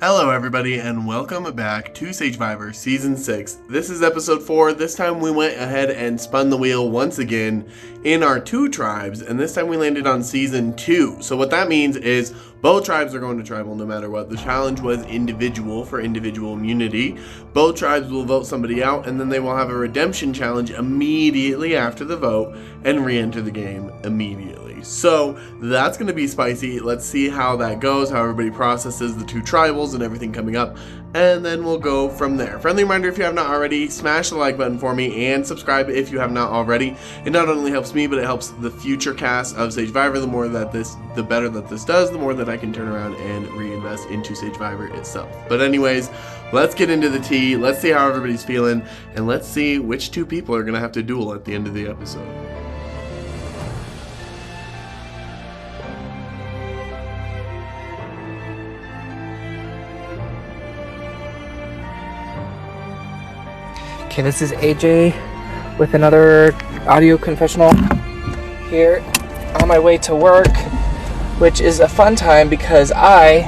Hello everybody and welcome back to Sagevivor Season 6. This is episode 4. This time we went ahead and spun the wheel once again in our 2 tribes, and this time we landed on Season 2. So what that means is both tribes are going to tribal no matter what. The challenge was individual for individual immunity. Both tribes will vote somebody out, and then they will have a redemption challenge immediately after the vote and re-enter the game immediately. So that's going to be spicy. Let's see how that goes, how everybody processes the 2 tribals and everything coming up, and then we'll go from there. Friendly reminder, if you have not already, smash the like button for me and subscribe if you have not already. It not only helps me, but it helps the future cast of Sagevivor. The better that this does, the more that I can turn around and reinvest into Sagevivor itself. But anyways, let's get into the tea. Let's see how everybody's feeling, and let's see which 2 people are going to have to duel at the end of the episode. Okay, this is AJ with another audio confessional here on my way to work, which is a fun time because I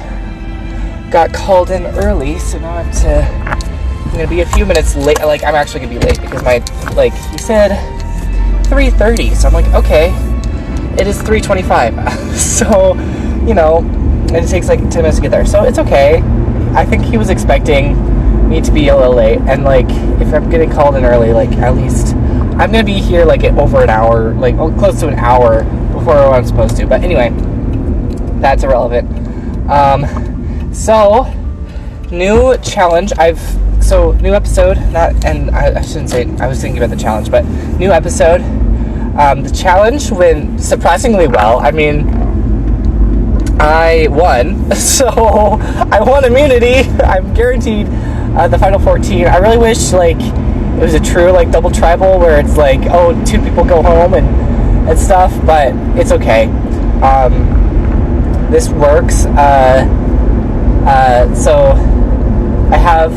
got called in early, so now I'm gonna be a few minutes late. Like, I'm actually gonna be late because he said 3:30, so I'm like, okay, it is 3:25. So, and it takes like 10 minutes to get there, so it's okay. I think he was expecting me to be a little late, and if I'm getting called in early, at least I'm gonna be here over an hour, close to an hour before I'm supposed to. But anyway, that's irrelevant. So new challenge. New episode. I shouldn't say. I was thinking about the challenge, but new episode. The challenge went surprisingly well. I mean, I won, so I won immunity. I'm guaranteed the final 14. I really wish it was a true double tribal where it's 2 people go home and stuff, but it's okay. This works. So I have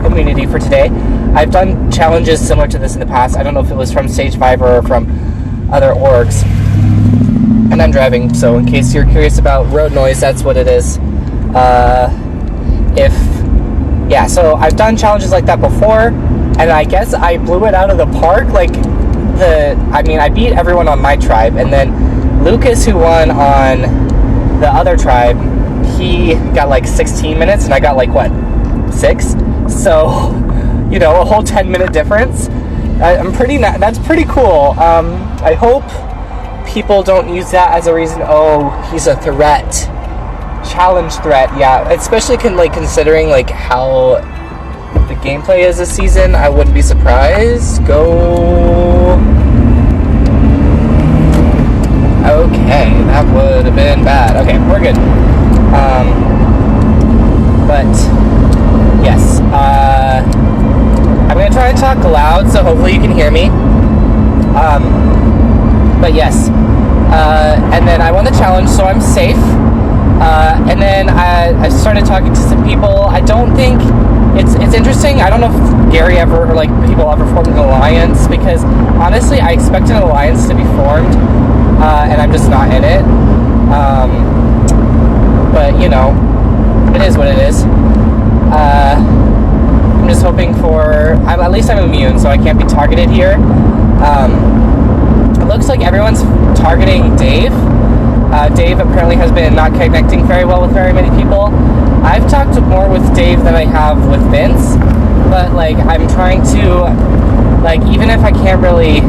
immunity for today. I've done challenges similar to this in the past. I don't know if it was from Sagevivor or from other orgs. And I'm driving, so in case you're curious about road noise, that's what it is. So I've done challenges like that before, and I guess I blew it out of the park. I beat everyone on my tribe, and then Lucas, who won on the other tribe, he got 16 minutes, and I got 6? So, a whole 10-minute difference. That's pretty cool. I hope people don't use that as a reason. Oh, he's a threat, challenge threat. Yeah, especially considering how the gameplay is this season. I wouldn't be surprised. Go. Okay, that would have been bad. Okay, we're good. But yes, I'm gonna try and talk loud, so hopefully you can hear me. But yes, and then I won the challenge, so I'm safe. And then I started talking to some people. I don't think it's interesting. I don't know if Gary ever or people ever formed an alliance, because honestly, I expect an alliance to be formed, and I'm just not in it. But it is what it is. I'm just hoping at least I'm immune, so I can't be targeted here. It looks like everyone's targeting Dave. Dave apparently has been not connecting very well with very many people. I've talked more with Dave than I have with Vince, but I'm trying to, even if I can't really,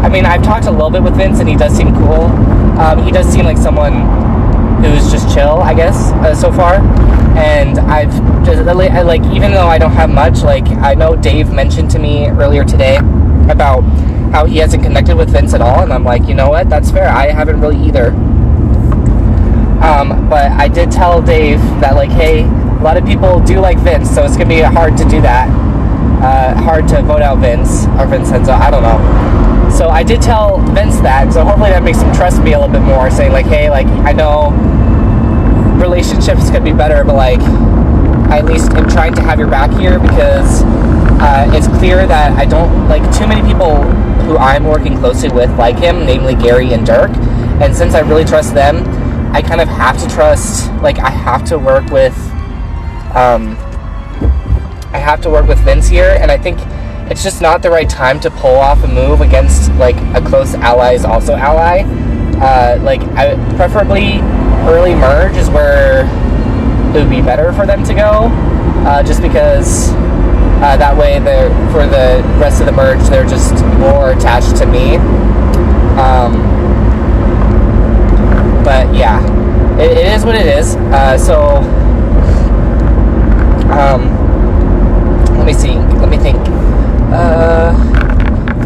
I've talked a little bit with Vince, and he does seem cool. He does seem like someone who's just chill, I guess, so far. And I've just, even though I don't have much, I know Dave mentioned to me earlier today about how he hasn't connected with Vince at all, and I'm like, you know what, that's fair. I haven't really either. But I did tell Dave that, hey, a lot of people do like Vince, so it's gonna be hard to do that. Hard to vote out Vince or Vincenzo, I don't know. So I did tell Vince that, so hopefully that makes him trust me a little bit more, saying hey, I know relationships could be better, but I at least am trying to have your back here, because it's clear that I don't too many people who I'm working closely with like him, namely Gary and Dirk, and since I really trust them, I kind of have to trust, I have to work with I have to work with Vince here, and I think it's just not the right time to pull off a move against like a close ally is also ally. Preferably early merge is where it would be better for them to go, just because that way for the rest of the merge they're just more attached to me. But yeah, it is what it is. Let me think.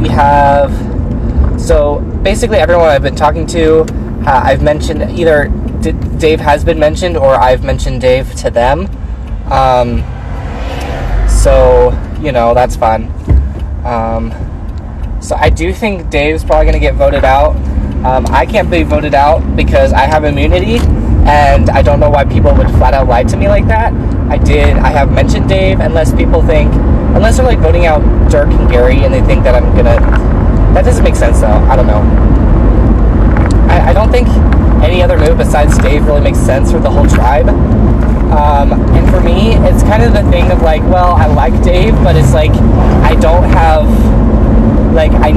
We have, so basically everyone I've been talking to, I've mentioned either Dave has been mentioned or I've mentioned Dave to them. So, that's fun. So I do think Dave's probably going to get voted out. I can't be voted out because I have immunity, and I don't know why people would flat out lie to me like that. I have mentioned Dave, unless they're like voting out Dirk and Gary and they think that I'm gonna, that doesn't make sense though. I don't know. I don't think any other move besides Dave really makes sense for the whole tribe. And for me, it's kind of the thing of like, well, I like Dave, but it's like, I don't have, like, I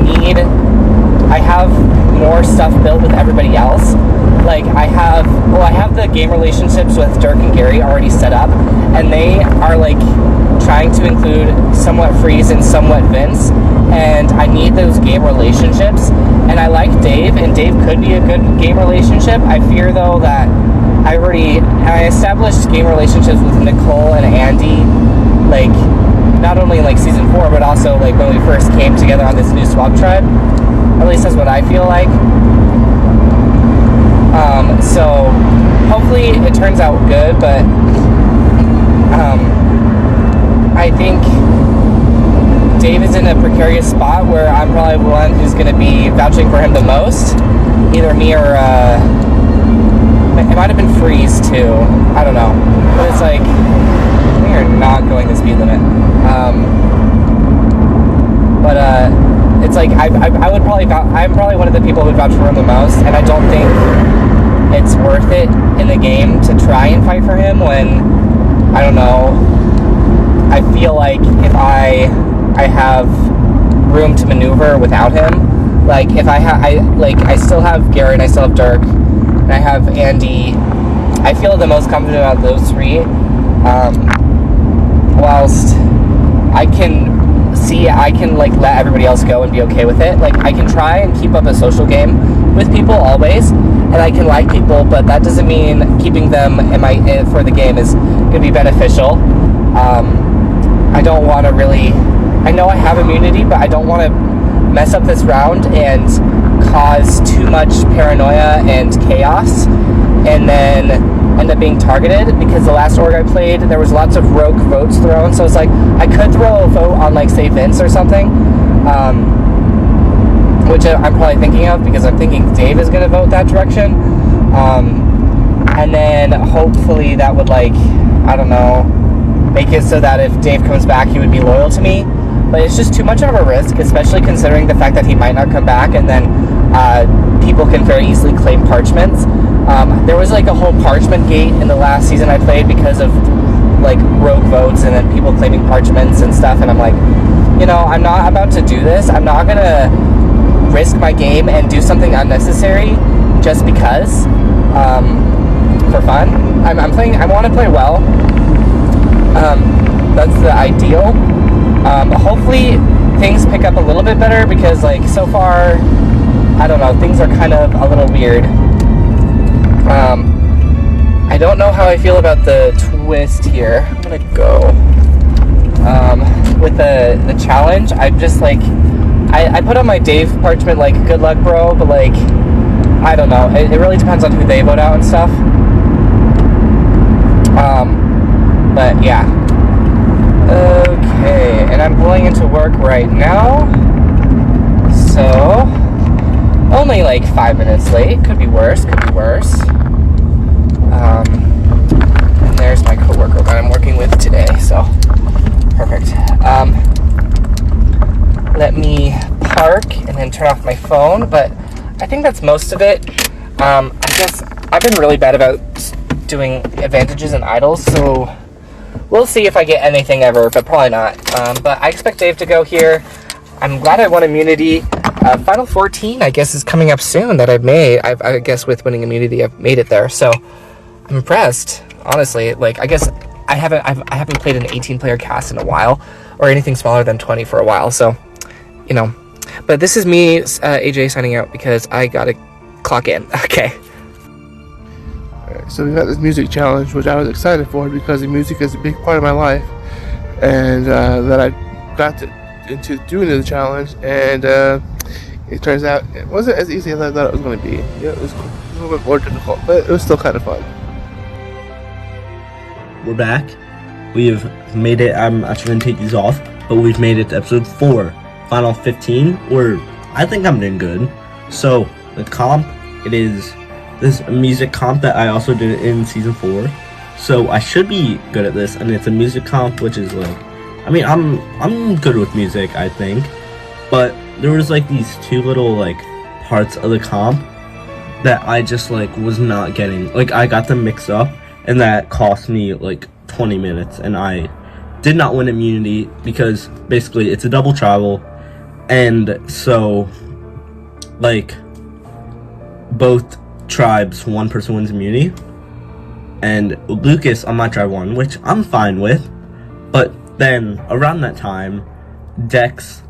have more stuff built with everybody else. Like, I have the game relationships with Dirk and Gary already set up, and they are like trying to include somewhat Freeze and somewhat Vince, and I need those game relationships, and I like Dave, and Dave could be a good game relationship. I fear though that I established game relationships with Nicole and Andy, like, not only in like season 4, but also like when we first came together on this new swap tribe. At least that's what I feel like. So hopefully it turns out good, but I think Dave is in a precarious spot where I'm probably the one who's going to be vouching for him the most. Either me or it might have been Freeze too. I don't know. But it's like, we are not going the speed limit. It's like I'm probably one of the people who would vouch for him the most, and I don't think it's worth it in the game to try and fight for him when, I don't know, I feel like if I have room to maneuver without him. Like, if I still have Garrett, I still have Dirk, and I have Andy. I feel the most confident about those three. Whilst I can like let everybody else go and be okay with it. Like, I can try and keep up a social game with people always, and I can like people, but that doesn't mean keeping them for the game is going to be beneficial. I don't want to really, I know I have immunity, but I don't want to mess up this round and cause too much paranoia and chaos and then end up being targeted, because the last org I played, there was lots of rogue votes thrown, so it's like, I could throw a vote on, like, say, Vince or something, which I'm probably thinking of, because I'm thinking Dave is going to vote that direction, and then hopefully that would, like, I don't know, make it so that if Dave comes back, he would be loyal to me, but it's just too much of a risk, especially considering the fact that he might not come back, and then people can very easily claim parchments. There was like a whole parchment gate in the last season I played because of like rogue votes and then people claiming parchments and stuff, and I'm like, I'm not about to do this. I'm not gonna risk my game and do something unnecessary just because, for fun. I want to play well. That's the ideal. Hopefully things pick up a little bit better, because like so far, I don't know, things are kind of a little weird. I don't know how I feel about the twist here. I'm gonna go with the challenge. I'm just like, I put on my Dave parchment like, good luck bro, but like, I don't know, it really depends on who they vote out and stuff. But yeah, okay, and I'm pulling into work right now, so only like 5 minutes late. Could be worse. And there's my coworker that I'm working with today, so perfect. Let me park and then turn off my phone, but I think that's most of it. I guess I've been really bad about doing advantages and idols, so we'll see if I get anything ever, but probably not. But I expect Dave to go here. I'm glad I won immunity. Final 14, I guess, is coming up soon that I've made. I guess with winning immunity, I've made it there. So I'm impressed, honestly. Like, I guess I haven't played an 18-player cast in a while, or anything smaller than 20 for a while. So, you know. But this is me, AJ, signing out because I gotta clock in. Okay. So we got this music challenge, which I was excited for because the music is a big part of my life, and that I got into doing the challenge, and it turns out it wasn't as easy as I thought it was going to be. Yeah, it was a little bit more difficult, but it was still kind of fun. We're back. We've made it. I'm actually going to take these off, but we've made it to episode 4, final 15, where I think I'm doing good. So, the comp, it is this music comp that I also did in season 4. So, I should be good at this, and it's a music comp, which is like, I mean, I'm good with music, I think, but there was like these 2 little like parts of the comp that I just like was not getting. Like, I got them mixed up, and that cost me like 20 minutes, and I did not win immunity because basically it's a double travel, and so like both tribes, one person wins immunity, and Lucas on my tribe won, which I'm fine with. But then around that time, Dex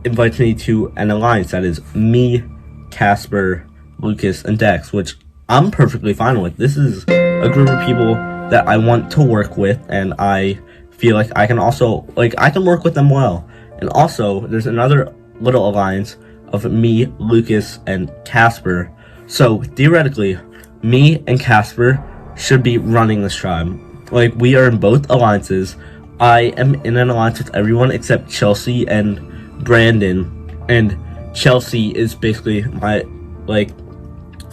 invites me to an alliance that is me, Casper, Lucas, and Dex, which I'm perfectly fine with. This is a group of people that I want to work with, and I feel like I can also, like, I can work with them well. And also, there's another little alliance of me, Lucas, and Casper. So, theoretically, me and Casper should be running this tribe. Like, we are in both alliances. I am in an alliance with everyone except Chelsea and Brandon. And Chelsea is basically my, like,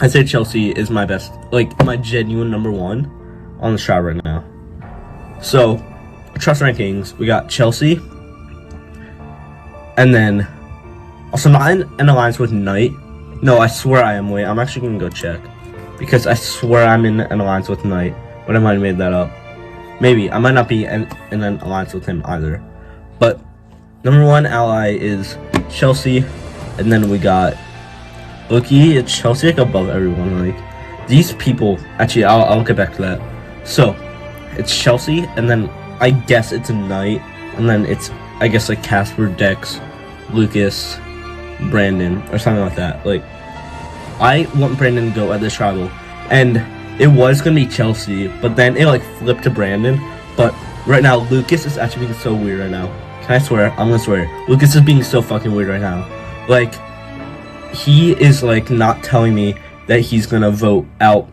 I say Chelsea is my best, like, my genuine number 1 on the tribe right now. So, trust rankings, we got Chelsea. And then, also not in an alliance with Knight. No, I swear I am. Wait, I'm actually gonna go check. Because I swear I'm in an alliance with Knight. But I might have made that up. Maybe. I might not be in an alliance with him either. But number 1 ally is Chelsea. And then we got Loki. It's Chelsea like above everyone. Like, these people, actually I'll get back to that. So, it's Chelsea, and then I guess it's a Knight, and then it's, I guess, like Casper, Dex, Lucas, Brandon, or something like that. Like, I want Brandon to go at this tribal, and it was gonna be Chelsea, but then it like flipped to Brandon. But right now, Lucas is actually being so weird right now. Can I swear? I'm gonna swear. Lucas is being so fucking weird right now. Like, he is like not telling me that he's gonna vote out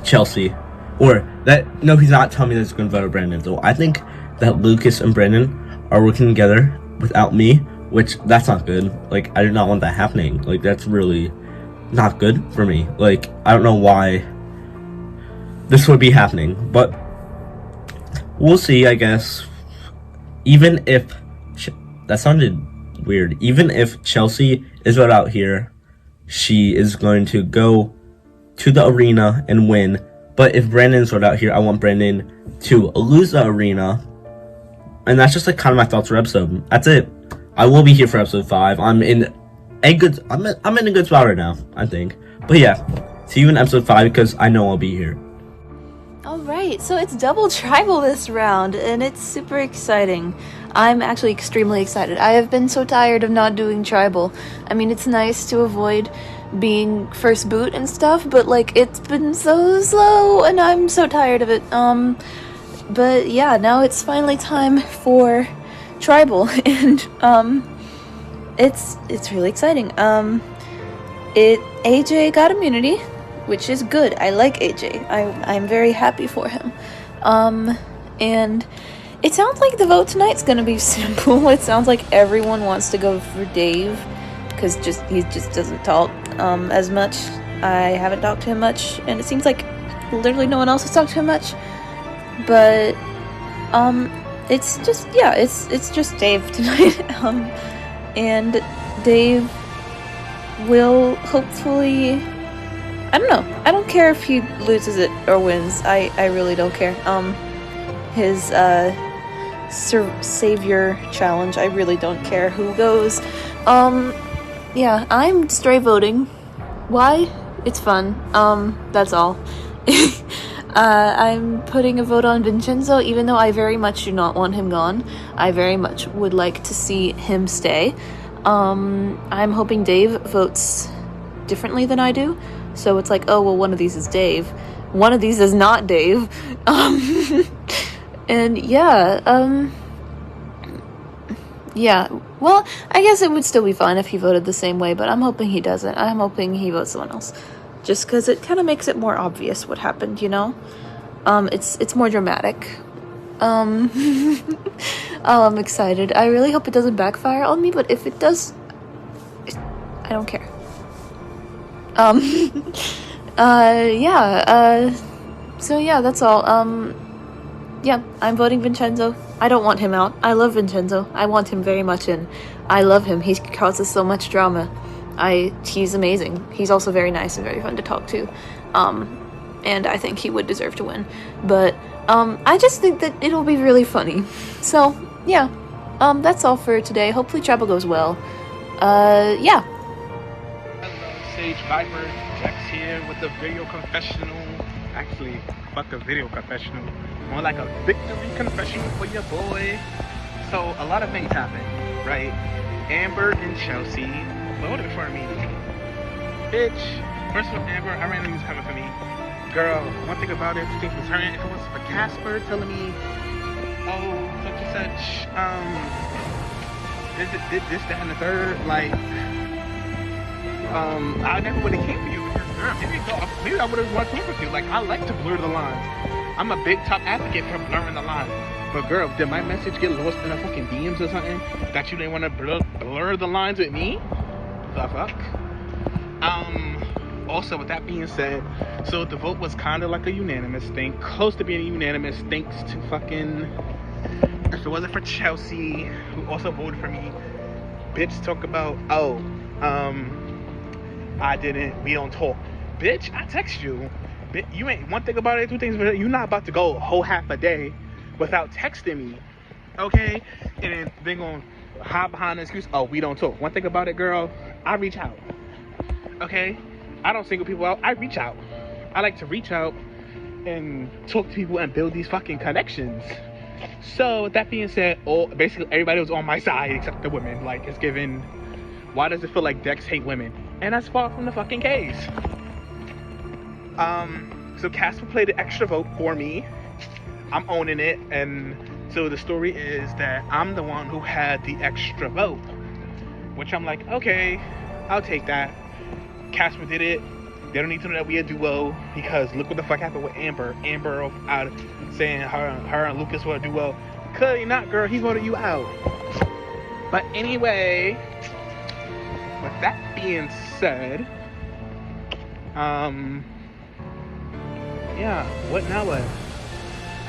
Chelsea, or that, no, he's not telling me that he's gonna vote out Brandon. So I think that Lucas and Brandon are working together without me, which that's not good. Like, I do not want that happening. Like, that's really not good for me. Like, I don't know why this would be happening, but we'll see, I guess. Even if that sounded weird. Even if Chelsea is voted out here, she is going to go to the arena and win. But if Brandon's voted out here, I want Brandon to lose the arena. And that's just like kind of my thoughts for episode. That's it. I will be here for episode 5. I'm in a good spot right now, I think. But yeah, see you in episode 5 because I know I'll be here. Alright, so it's double tribal this round, and it's super exciting. I'm actually extremely excited. I have been so tired of not doing tribal. I mean, it's nice to avoid being first boot and stuff, but like, it's been so slow, and I'm so tired of it. But yeah, now it's finally time for tribal, and it's really exciting. AJ got immunity, which is good. I like AJ. I'm very happy for him. And it sounds like the vote tonight's gonna be simple. It sounds like everyone wants to go for Dave, because he just doesn't talk as much. I haven't talked to him much, and it seems like literally no one else has talked to him much. But it's just Dave tonight. And Dave will hopefully, I don't know. I don't care if he loses it or wins. I really don't care. his savior challenge. I really don't care who goes. Yeah, I'm stray voting. Why? It's fun. That's all. I'm putting a vote on Vincenzo, even though I very much do not want him gone. I very much would like to see him stay. I'm hoping Dave votes differently than I do. So it's like, oh, well, one of these is Dave. One of these is not Dave. And yeah, yeah, well, I guess it would still be fine if he voted the same way, but I'm hoping he doesn't. I'm hoping he votes someone else. Just because it kind of makes it more obvious what happened, you know? It's more dramatic. Oh, I'm excited. I really hope it doesn't backfire on me, but if it does, I don't care. Yeah, so yeah, that's all. Yeah, I'm voting Vincenzo. I don't want him out. I love Vincenzo. I want him very much in. I love him. He causes so much drama. He's amazing. He's also very nice and very fun to talk to. And I think he would deserve to win. But, I just think that it'll be really funny. So, yeah. That's all for today. Hopefully travel goes well. Yeah. Hello, Sagevivor. Jax here with the video confessional. Actually, fuck a video confessional. More like a victory confessional for your boy. So, a lot of things happened, right? Amber and Chelsea voted for me. Bitch. First of all, Amber, I ran into coming for me. Girl, one thing about it, things was hurting. If it wasn't for Casper telling me, oh, such and such, did this, that, and the third, like, I never would have came for you. Girl, maybe I would have wanted to came with you. Like, I like to blur the lines. I'm a big top advocate for blurring the lines. But girl, did my message get lost in the fucking DMs or something? That you didn't want to blur the lines with me? The fuck? Also, with that being said, so the vote was kind of like a unanimous thing. Close to being unanimous thanks to fucking... If it wasn't for Chelsea, who also voted for me, bitch talk about, oh, we don't talk. Bitch, I text you. You ain't, one thing about it, two things, but you're not about to go a whole half a day without texting me, okay? And then they're gonna hide behind the excuse, oh, we don't talk. One thing about it, girl, I reach out, okay? I don't single people out, I reach out. I like to reach out and talk to people and build these fucking connections. So, with that being said, basically everybody was on my side except the women. Like, it's given, why does it feel like Dex hate women? And that's far from the fucking case. So Casper played an extra vote for me. I'm owning it, and so the story is that I'm the one who had the extra vote, which I'm like, okay, I'll take that. Casper did it. They don't need to know that we a duo, because look what the fuck happened with Amber. Amber out saying her and Lucas were a duo. Clearly not, girl. He voted you out. But anyway, with that being said, yeah, what now what?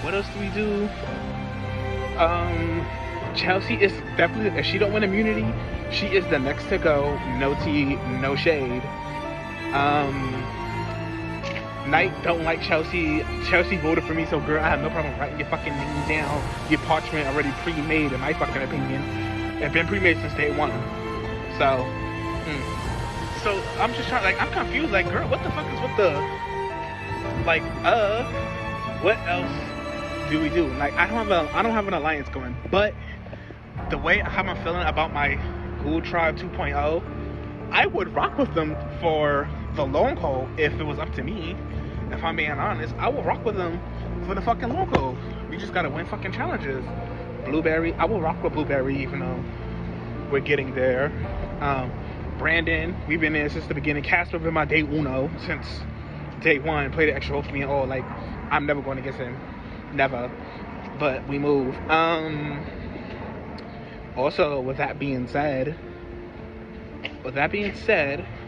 What else do we do? Chelsea is definitely, if she don't win immunity, she is the next to go. No tea, no shade. Knight don't like Chelsea. Chelsea voted for me, so girl, I have no problem writing your fucking name down. Your parchment already pre-made, in my fucking opinion. It's been pre-made since day one. So, so I'm just trying, like, I'm confused. Like, girl, what the fuck is with the, like, what else do we do? Like, I don't have an alliance going, but the way how I'm feeling about my Ghoul Tribe 2.0, I would rock with them for the long haul if it was up to me. If I'm being honest, I will rock with them for the fucking long haul. We just gotta win fucking challenges. Blueberry, I will rock with Blueberry even though we're getting there. Brandon, we've been there since the beginning. Casper been my day uno since day one. Played the extra role for me and all. Like, I'm never going against him. Never. But we move. Also, with that being said,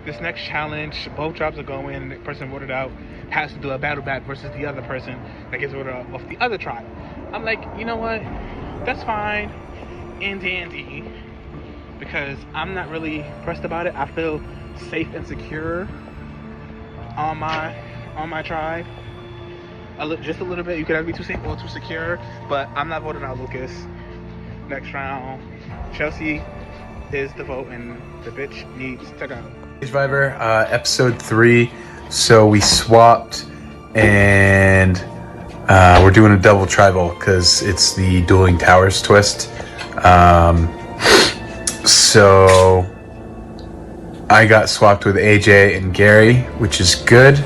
this next challenge, both tribes are going. The person voted out has to do a battle back versus the other person that gets voted out of the other tribe. I'm like, you know what? That's fine and dandy, because I'm not really pressed about it. I feel safe and secure on my tribe. just a little bit. You could either be too safe or too secure, but I'm not voting out Lucas. Next round, Chelsea is the vote, and the bitch needs to go. Sagevivor, episode 3. So we swapped, and we're doing a double tribal because it's the Dueling Towers twist. So I got swapped with AJ and Gary, which is good.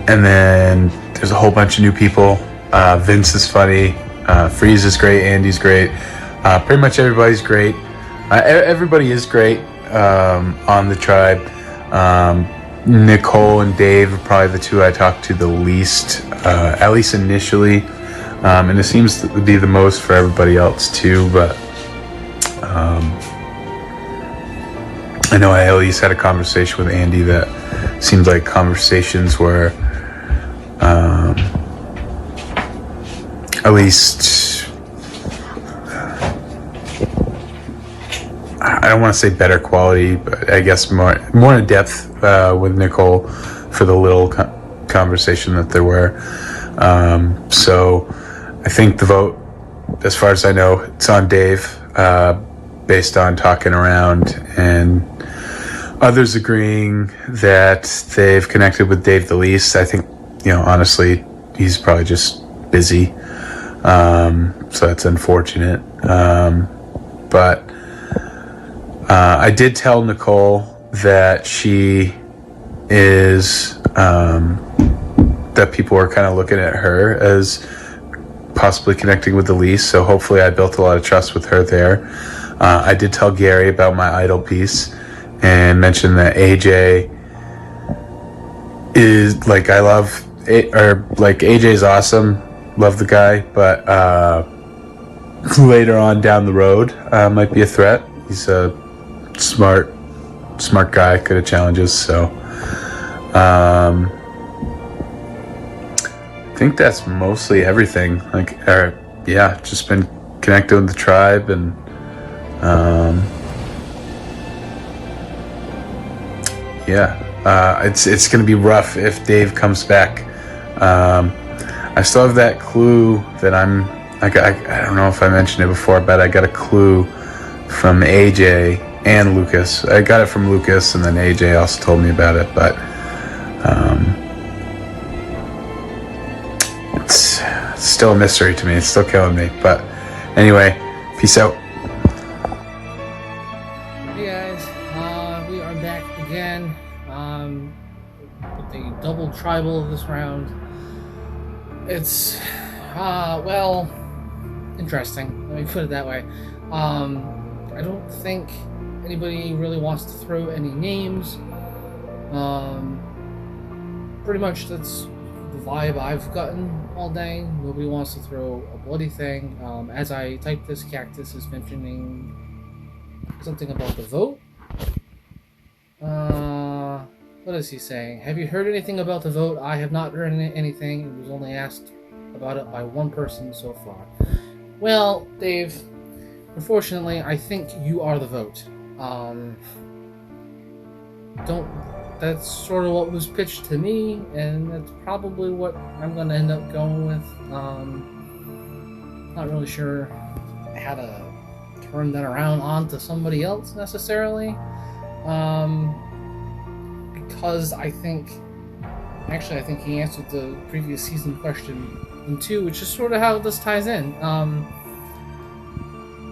And then there's a whole bunch of new people. Vince is funny. Freeze is great. Andy's great. Pretty much everybody's great. Everybody is great on the tribe. Nicole and Dave are probably the two I talked to the least, at least initially. And it seems to be the most for everybody else too, but I know I at least had a conversation with Andy that seemed like conversations were at least, I don't want to say better quality, but I guess more in depth with Nicole for the little conversation that there were. So I think the vote, as far as I know, it's on Dave, based on talking around and others agreeing that they've connected with Dave the least. I think, honestly, he's probably just busy. So that's unfortunate. But I did tell Nicole that she is, that people are kind of looking at her as possibly connecting with the least. So hopefully I built a lot of trust with her there. I did tell Gary about my idol piece and mentioned that AJ is like, I love, AJ's awesome. Love the guy, but later on down the road might be a threat. He's a smart guy, good at challenges. So I think that's mostly everything. Just been connected with the tribe, and it's gonna be rough if Dave comes back. I still have that clue that I don't know if I mentioned it before, but I got a clue from AJ and Lucas. I got it from Lucas, and then AJ also told me about it, but it's still a mystery to me. It's still killing me. But anyway, peace out. Hey guys, we are back again with the double tribal this round. It's, interesting. Let me put it that way. I don't think anybody really wants to throw any names. Pretty much that's the vibe I've gotten all day. Nobody wants to throw a bloody thing. As I type this, Cactus is mentioning something about the vote. What is he saying? Have you heard anything about the vote? I have not heard anything. It was only asked about it by one person so far. Well, Dave, unfortunately, I think you are the vote. That's sort of what was pitched to me, and that's probably what I'm going to end up going with. Not really sure how to turn that around onto somebody else necessarily. Because I think he answered the previous season question in 2, which is sort of how this ties in.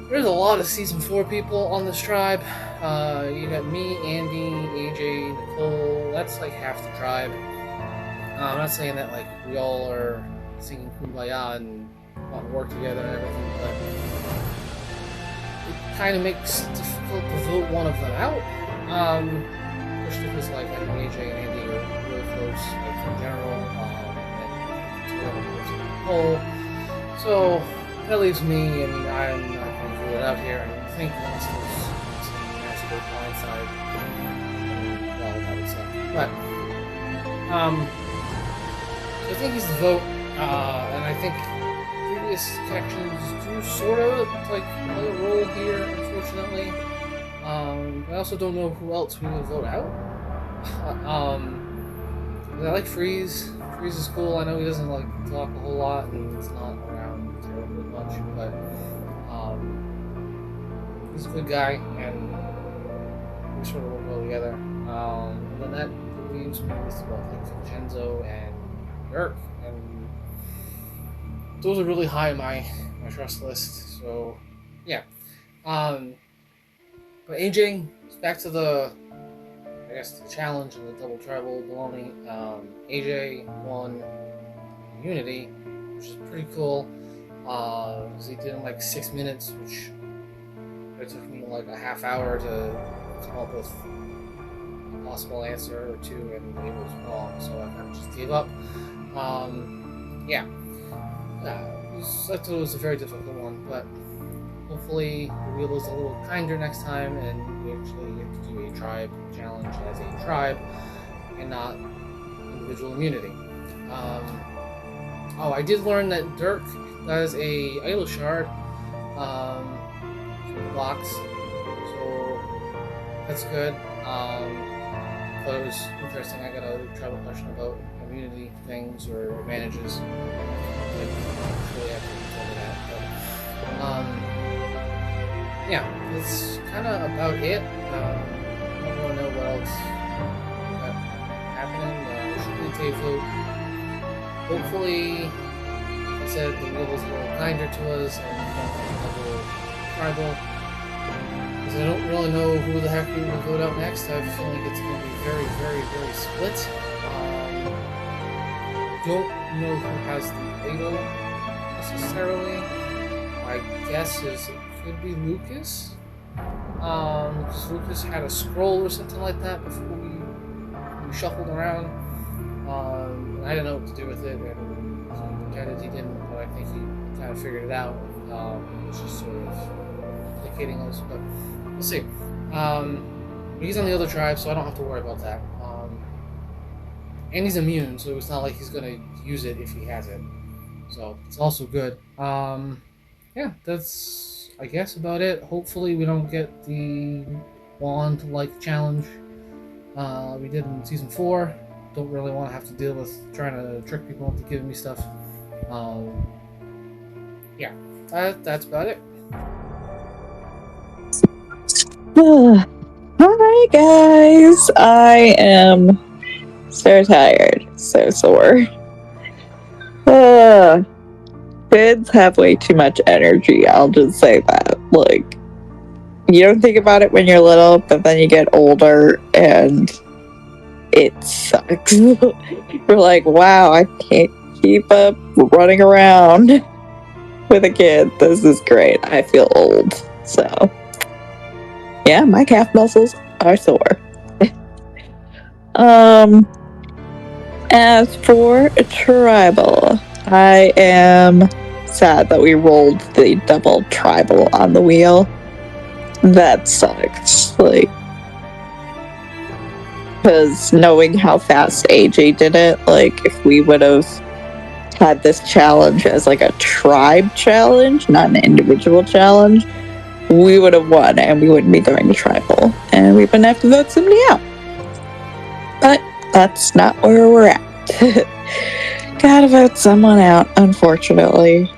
There's a lot of season 4 people on this tribe. You got me, Andy, AJ, Nicole. That's like half the tribe. I'm not saying that like we all are singing Kumbaya and want to work together and everything, but it kind of makes it difficult to vote one of them out. Especially because like I know AJ and Andy are really close, like in general, and two other groups as a whole. So that leaves me, and I'm not going to rule it out here. I don't think unless there's some massive blindside. Well, I would say, but so I think he's the vote, and I think previous connections do sort of like play a role here, unfortunately. I also don't know who else we would vote out. I like Freeze. Freeze is cool. I know he doesn't like talk a whole lot and he's not around terribly much, but he's a good guy and we sort of work well together. And then that leaves me with like Vincenzo and Dirk, and those are really high on my trust list. So yeah. But AJ, back to the challenge and the double tribal baloney. AJ won Unity, which is pretty cool. Because he did it in like 6 minutes, which it took me like a half hour to come up with a possible answer or two, and it was wrong, so I kind of just gave up. Yeah. I thought it was a very difficult one, but hopefully the wheel is a little kinder next time, and we actually get to do a tribe challenge as a tribe and not individual immunity. I did learn that Dirk has a idol shard blocks, so that's good. But it was interesting. I got a tribal question about immunity things or advantages. Like, really have to tell me that. But, yeah, that's kind of about it. I don't really know what else happening. It should be a tape vote. Hopefully, like I said, the wheel is a little kinder to us and we don't have a little tribal. Because I don't really know who the heck we will vote out next. I have a feeling it's going to be very, very, very split. Don't know who has the idol necessarily. My guess is it could be Lucas. Because Lucas had a scroll or something like that before we shuffled around. And I didn't know what to do with it, and he pretended he didn't, but I think he kind of figured it out. It was just sort of placating us, but we'll see. He's on the other tribe, so I don't have to worry about that. And he's immune, so it's not like he's going to use it if he has it. So it's also good. Yeah, that's, I guess, about it. Hopefully we don't get the wand-like challenge we did in Season 4. Don't really want to have to deal with trying to trick people into giving me stuff. Yeah, that's about it. Hi guys, I am so tired, so sore. Kids have way too much energy, I'll just say that. Like, you don't think about it when you're little, but then you get older and it sucks. We're like, wow, I can't keep up running around with a kid. This is great. I feel old. So, yeah, my calf muscles are sore. As for tribal, I am sad that we rolled the double tribal on the wheel. That sucks. Like, because knowing how fast AJ did it, like, if we would have had this challenge as like a tribe challenge, not an individual challenge, we would have won and we wouldn't be doing the tribal and we wouldn't have to vote somebody out. But that's not where we're at. Gotta vote someone out, unfortunately.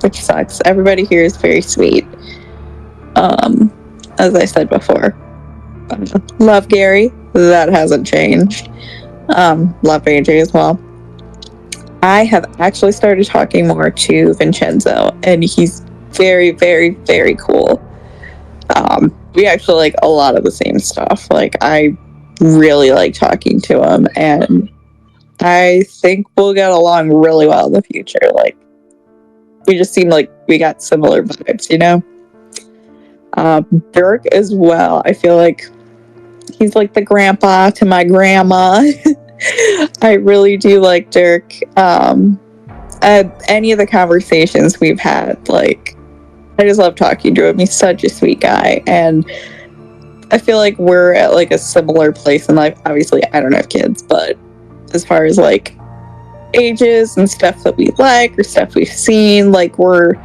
Which sucks. Everybody here is very sweet. As I said before. Love Gary. That hasn't changed. Love AJ as well. I have actually started talking more to Vincenzo, and he's very, very, very cool. We actually like a lot of the same stuff. Like, I really like talking to him, and I think we'll get along really well in the future. Like, we just seem like we got similar vibes, you know? Dirk as well. I feel like he's like the grandpa to my grandma. I really do like Dirk. Any of the conversations we've had, like, I just love talking to him. He's such a sweet guy, and I feel like we're at like a similar place in life. Obviously, I don't have kids, but as far as like ages and stuff that we like or stuff we've seen, like, we're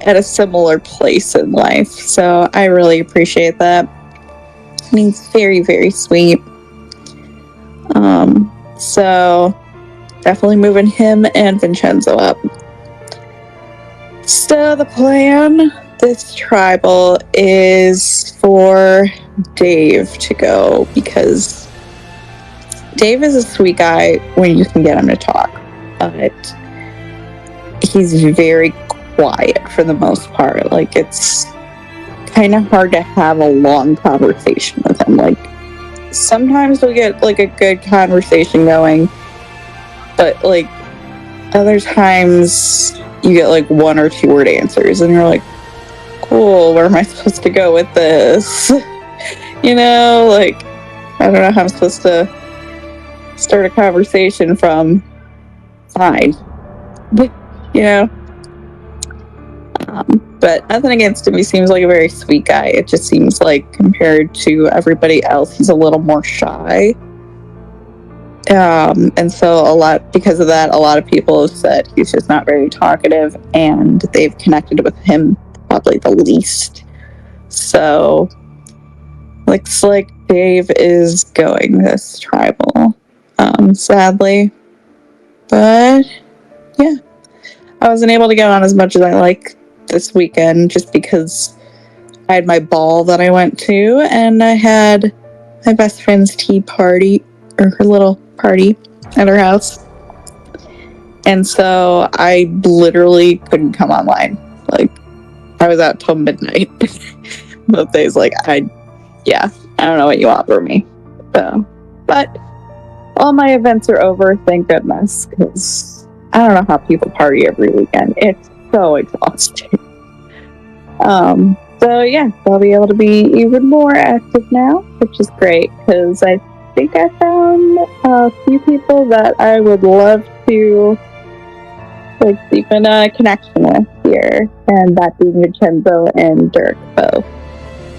at a similar place in life. So I really appreciate that. And he's very, very sweet. So definitely moving him and Vincenzo up. So the plan this tribal is for Dave to go, because Dave is a sweet guy when you can get him to talk, but he's very quiet for the most part. Like, it's kind of hard to have a long conversation with him. Like, sometimes we'll get like a good conversation going, but like other times you get like 1 or 2 word answers and you're like, cool, where am I supposed to go with this? You know, like, I don't know how I'm supposed to start a conversation from fine, you know. But nothing against him. He seems like a very sweet guy. It just seems like compared to everybody else, he's a little more shy. And so because of that, a lot of people have said he's just not very talkative, and they've connected with him probably the least. So looks like Dave is going this tribal, sadly. But yeah, I wasn't able to get on as much as I like this weekend, just because I had my ball that I went to, and I had my best friend's tea party, or her little party at her house. And so I literally couldn't come online. Like, I was out till midnight both days. Like, I don't know what you want from me. So, but all my events are over, thank goodness, because I don't know how people party every weekend. It's so exhausting. So yeah, I'll be able to be even more active now, which is great, because I think I found a few people that I would love to like deepen a connection with here, and that being Vincenzo and Dirk both.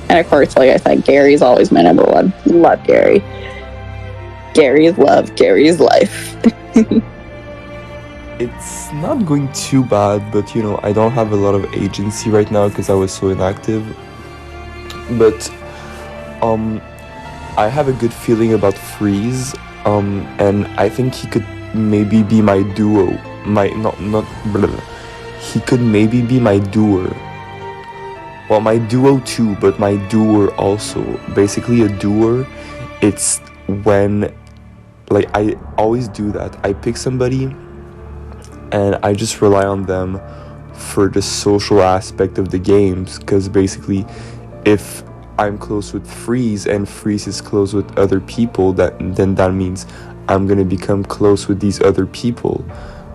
And of course, like I said, Gary's always my number one. Love Gary. Gary's love, Gary's life. It's not going too bad, but you know, I don't have a lot of agency right now because I was so inactive. But I have a good feeling about Freeze, and I think he could maybe be my duo. He could maybe be my doer. Well, my duo too, but my doer also. Basically, a doer, it's when, like, I always do that. I pick somebody and I just rely on them for the social aspect of the games, because basically if I'm close with Freeze and Freeze is close with other people, then that means I'm gonna become close with these other people,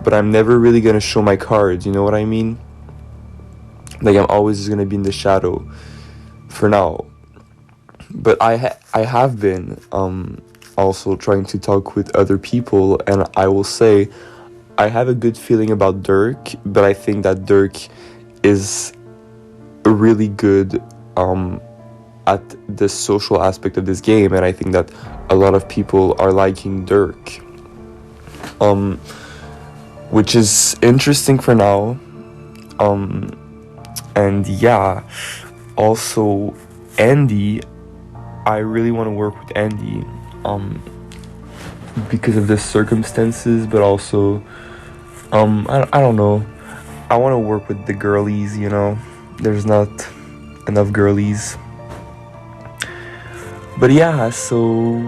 but I'm never really gonna show my cards, you know what I mean? Like, I'm always just gonna be in the shadow for now. But I have been also trying to talk with other people, and I will say I have a good feeling about Dirk, but I think that Dirk is really good at the social aspect of this game, and I think that a lot of people are liking Dirk, which is interesting for now. And yeah, also Andy, I really want to work with Andy because of the circumstances, but also I don't know, I want to work with the girlies, you know, there's not enough girlies. But yeah, so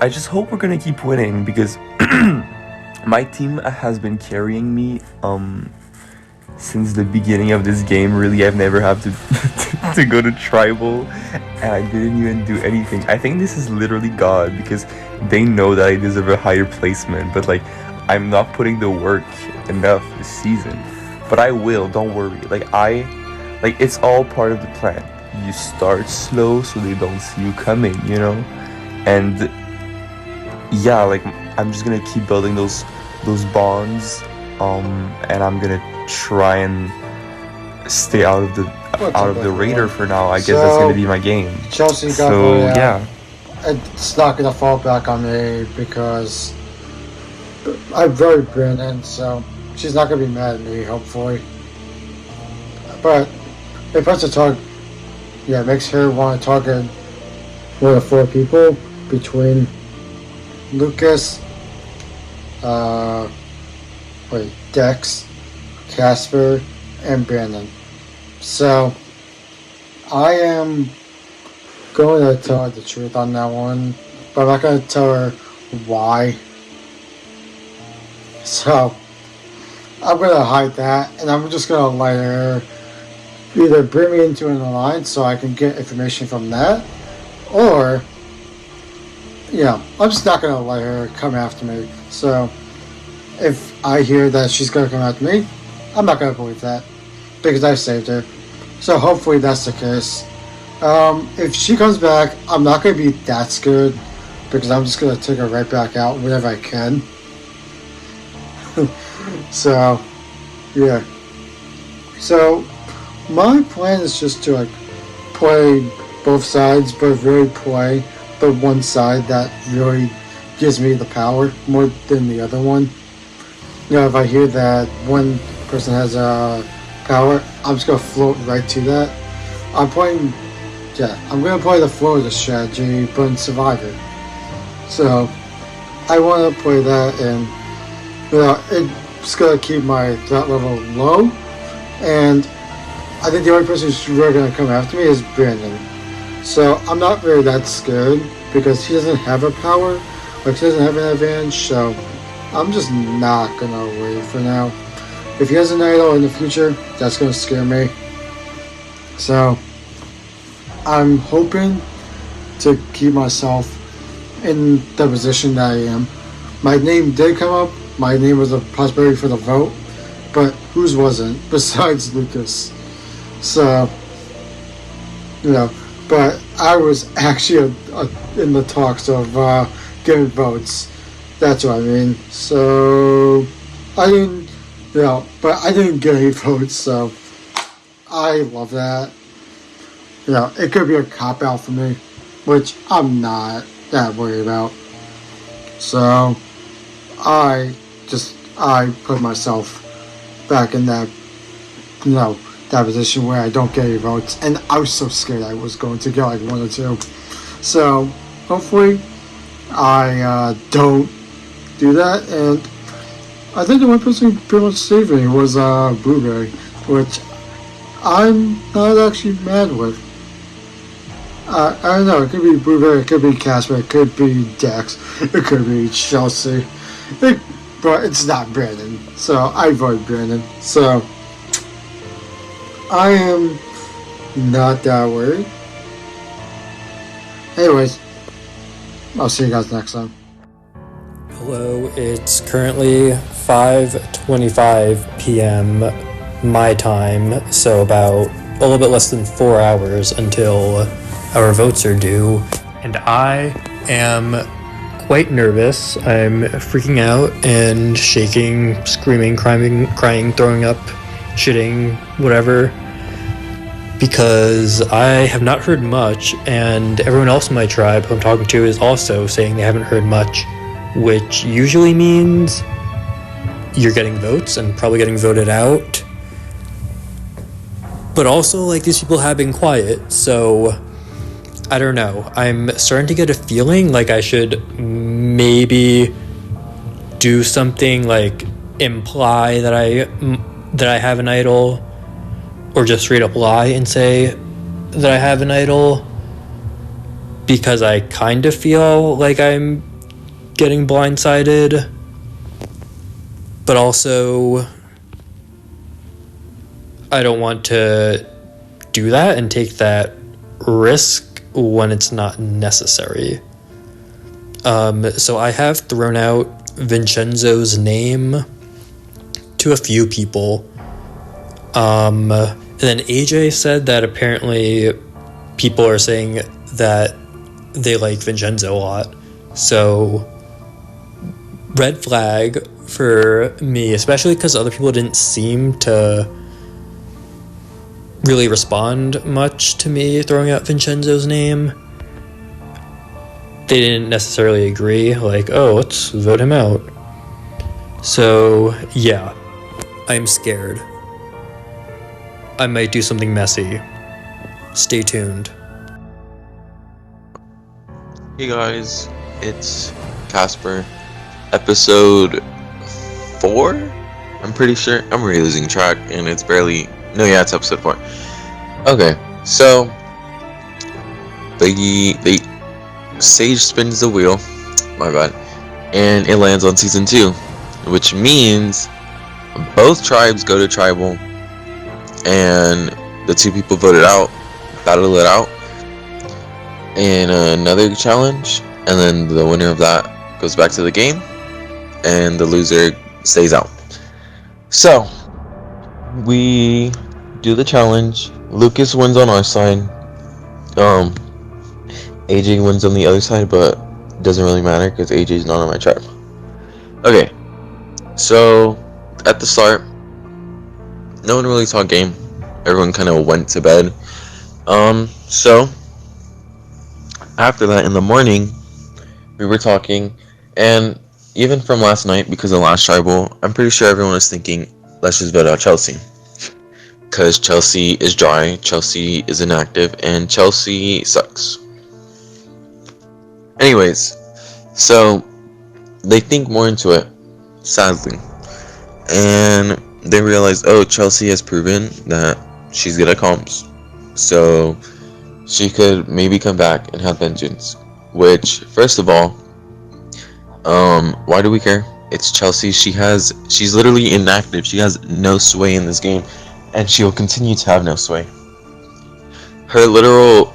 I just hope we're gonna keep winning, because my team has been carrying me since the beginning of this game. Really, I've never had to go to tribal, and I didn't even do anything. I think this is literally God, because they know that I deserve a higher placement, but like, I'm not putting the work enough this season. But I will, don't worry. Like it's all part of the plan. You start slow so they don't see you coming, you know? And yeah, like, I'm just gonna keep building those bonds, and I'm gonna try and stay out of the radar for now. I guess that's gonna be my game. Chelsea got so yeah. It's not gonna fall back on me, because I'm very Brandon, so she's not gonna be mad at me, hopefully. But if us to talk, yeah, makes her want to target more than 4 people between Lucas, Dex, Casper, and Brandon. So, I am going to tell her the truth on that one, but I'm not going to tell her why. So, I'm going to hide that, and I'm just going to let her either bring me into an alliance so I can get information from that, or, I'm just not going to let her come after me. So, if I hear that she's going to come after me, I'm not going to believe that, because I saved her. So hopefully that's the case. If she comes back, I'm not going to be that scared, because I'm just going to take her right back out whenever I can. So, yeah. So, my plan is just to play both sides, but really play the one side that really gives me the power more than the other one. If I hear that one person has power, I'm just going to float right to that. I'm going to play the Florida strategy, but in Survivor. So, I want to play that, and, it's going to keep my threat level low, and I think the only person who's really going to come after me is Brandon. So, I'm not really that scared, because he doesn't have a power, he doesn't have an advantage, so I'm just not going to wait for now. If he has an idol in the future, that's going to scare me. So, I'm hoping to keep myself in the position that I am. My name did come up. My name was a possibility for the vote, but whose wasn't, besides Lucas? So, but I was actually in the talks of getting votes. That's what I mean. So, I didn't, but I didn't get any votes, so I love that. It could be a cop-out for me, which I'm not that worried about. So, I put myself back in that, that position where I don't get any votes, and I was so scared I was going to get like 1 or 2. So, hopefully, I don't do that, and I think the one person who pretty much saved me was Blueberry, which I'm not actually mad with. I don't know, it could be Blueberry, it could be Casper, it could be Dex, it could be Chelsea, but it's not Brandon, so I voted Brandon. So, I am not that worried. Anyways, I'll see you guys next time. Hello, it's currently 5:25 p.m. my time, so about a little bit less than 4 hours until our votes are due, and I am quite nervous. I'm freaking out and shaking, screaming, crying, throwing up, shitting, whatever, because I have not heard much, and everyone else in my tribe who I'm talking to is also saying they haven't heard much, which usually means you're getting votes and probably getting voted out. But also, these people have been quiet, so I don't know. I'm starting to get a feeling like I should maybe do something imply that I have an idol, or just straight up lie and say that I have an idol, because I kind of feel like I'm getting blindsided, but also I don't want to do that and take that risk when it's not necessary. So I have thrown out Vincenzo's name to a few people. And then AJ said that apparently people are saying that they like Vincenzo a lot. So, red flag for me, especially because other people didn't seem to really respond much to me throwing out Vincenzo's name. They didn't necessarily agree, let's vote him out. So, yeah, I'm scared. I might do something messy. Stay tuned. Hey guys, it's Casper, episode 4. I'm pretty sure. I'm really losing track, and it's barely. No, yeah, it's episode 4. Okay, so they Sage spins the wheel. My bad, and it lands on season 2, which means both tribes go to tribal, and the 2 people voted out battle it out in another challenge, and then the winner of that goes back to the game, and the loser stays out. So we do the challenge. Lucas wins on our side. AJ wins on the other side, but it doesn't really matter because AJ's not on my tribe. Okay, so at the start, no one really saw game. Everyone kind of went to bed. So after that, in the morning, we were talking, and even from last night, because of last tribal, I'm pretty sure everyone was thinking, let's just vote out Chelsea. Because Chelsea is dry, Chelsea is inactive, and Chelsea sucks. Anyways, so they think more into it, sadly. And they realize, oh, Chelsea has proven that she's good at comms. So she could maybe come back and have vengeance. Which, first of all, why do we care? It's Chelsea. She's literally inactive. She has no sway in this game, and she will continue to have no sway. Her literal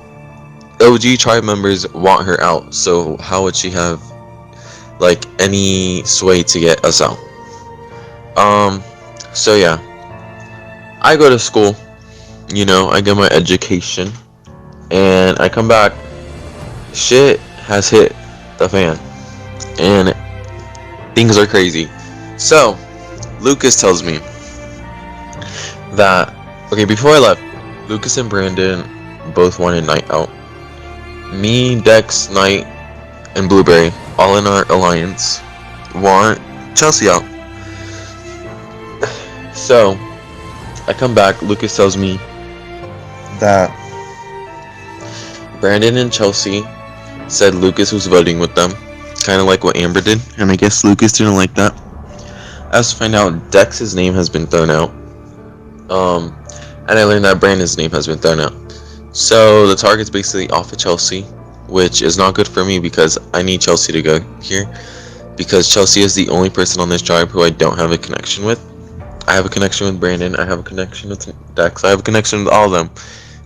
OG tribe members want her out, so how would she have like any sway to get us out? So yeah, I go to school, I get my education, and I come back, shit has hit the fan, and things are crazy. So Lucas tells me that, okay, before I left, Lucas and Brandon both wanted Night out. Me, Dex, Knight, and Blueberry, all in our alliance, want Chelsea out. So I come back, Lucas tells me that Brandon and Chelsea said Lucas was voting with them, kind of like what Amber did, and I guess Lucas didn't like that. As to find out, Dex's name has been thrown out, and I learned that Brandon's name has been thrown out. So the target's basically off of Chelsea, which is not good for me because I need Chelsea to go here, because Chelsea is the only person on this tribe who I don't have a connection with. I have a connection with Brandon, I have a connection with Dex, I have a connection with all of them.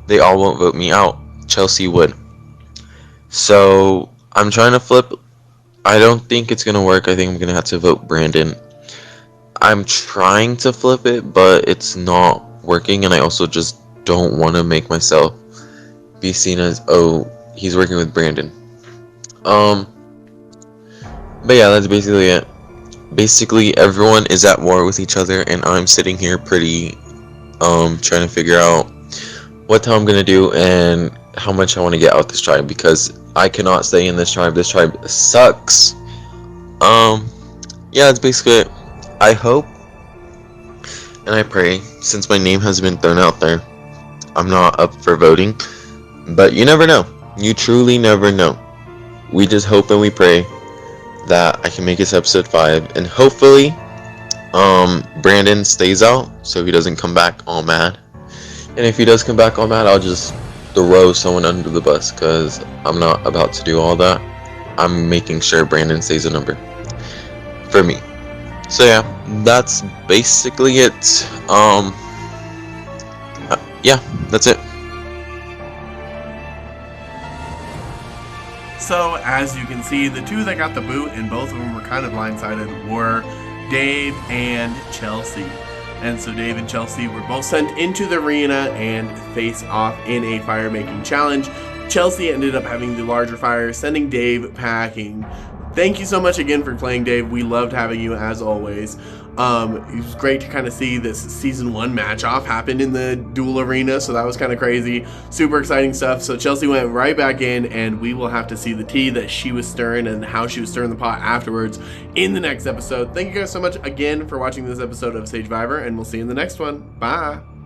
They all won't vote me out. Chelsea would. So I'm trying to flip. I don't think it's gonna work. I think I'm gonna have to vote Brandon. I'm trying to flip it, but it's not working, and I also just don't want to make myself be seen as, oh, he's working with Brandon. But yeah, that's basically it. Basically, everyone is at war with each other, and I'm sitting here pretty trying to figure out what I'm gonna do and how much I want to get out this tribe, because I cannot stay in this tribe. This tribe sucks. Yeah, that's basically it. I hope and I pray, since my name has been thrown out there, I'm not up for voting, but you never know. You truly never know. We just hope and we pray that I can make it to episode 5, and hopefully Brandon stays out so he doesn't come back all mad. And if he does come back all mad, I'll just throw someone under the bus, because I'm not about to do all that. I'm making sure Brandon stays a number for me. So yeah, that's basically it. Yeah, that's it. So, as you can see, the two that got the boot, and both of them were kind of blindsided, were Dave and Chelsea. And so Dave and Chelsea were both sent into the arena and face off in a fire-making challenge. Chelsea ended up having the larger fire, sending Dave packing. Thank you so much again for playing, Dave. We loved having you, as always. It was great to kind of see this season 1 match off happen in the duel arena, so that was kind of crazy. Super exciting stuff. So Chelsea went right back in, and we will have to see the tea that she was stirring and how she was stirring the pot afterwards in the next episode. Thank you guys so much again for watching this episode of Sagevivor, and we'll see you in the next one. Bye!